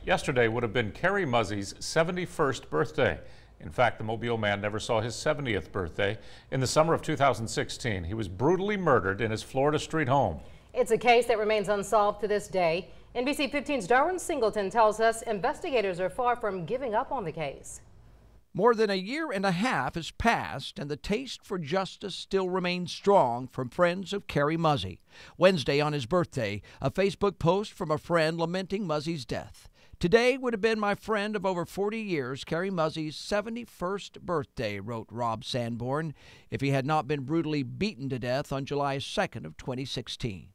Yesterday would have been Kerry Muzzey's 71st birthday. In fact, the Mobile man never saw his 70th birthday. In the summer of 2016, he was brutally murdered in his Florida street home. It's a case that remains unsolved to this day. NBC 15's Darwin Singleton tells us investigators are far from giving up on the case. More than a year and a half has passed, and the taste for justice still remains strong from friends of Kerry Muzzey. Wednesday, on his birthday, a Facebook post from a friend lamenting Muzzey's death. Today would have been my friend of over 40 years, Kerry Muzzey's 71st birthday, wrote Rob Sanborn, if he had not been brutally beaten to death on July 2nd of 2016.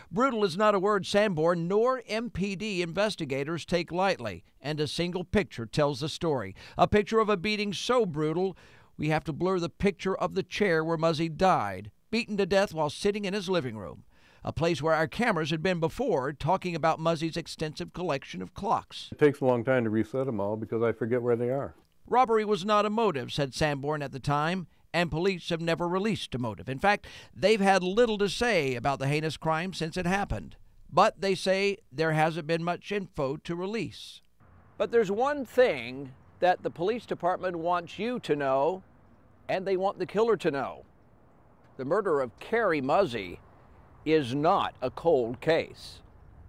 Brutal is not a word Sanborn nor MPD investigators take lightly, and a single picture tells the story. A picture of a beating so brutal, we have to blur the picture of the chair where Muzzey died, beaten to death while sitting in his living room. A place where our cameras had been before, talking about Muzzey's extensive collection of clocks. It takes a long time to reset them all because I forget where they are. Robbery was not a motive, said Sanborn at the time, and police have never released a motive. In fact, they've had little to say about the heinous crime since it happened. But they say there hasn't been much info to release. But there's one thing that the police department wants you to know, and they want the killer to know. The murder of Kerry Muzzey is not a cold case.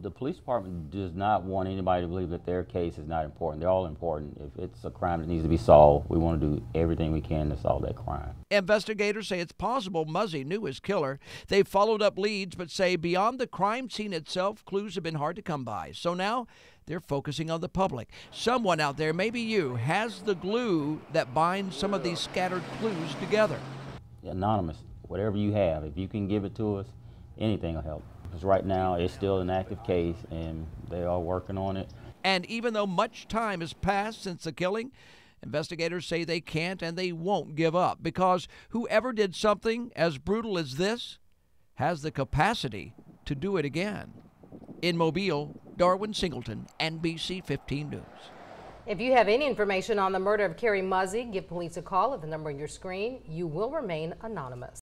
The police department does not want anybody to believe that their case is not important. They're all important. If it's a crime that needs to be solved, we want to do everything we can to solve that crime. Investigators say it's possible Muzzey knew his killer. They've followed up leads, but say beyond the crime scene itself, clues have been hard to come by. So now they're focusing on the public. Someone out there, maybe you, has the glue that binds some of these scattered clues together. Anonymous, whatever you have, if you can give it to us, anything will help. Because right now it's still an active case and they are working on it. And even though much time has passed since the killing, investigators say they can't and they won't give up, because whoever did something as brutal as this has the capacity to do it again. In Mobile, Darwin Singleton, NBC 15 News. If you have any information on the murder of Kerry Muzzey, give police a call at the number on your screen. You will remain anonymous.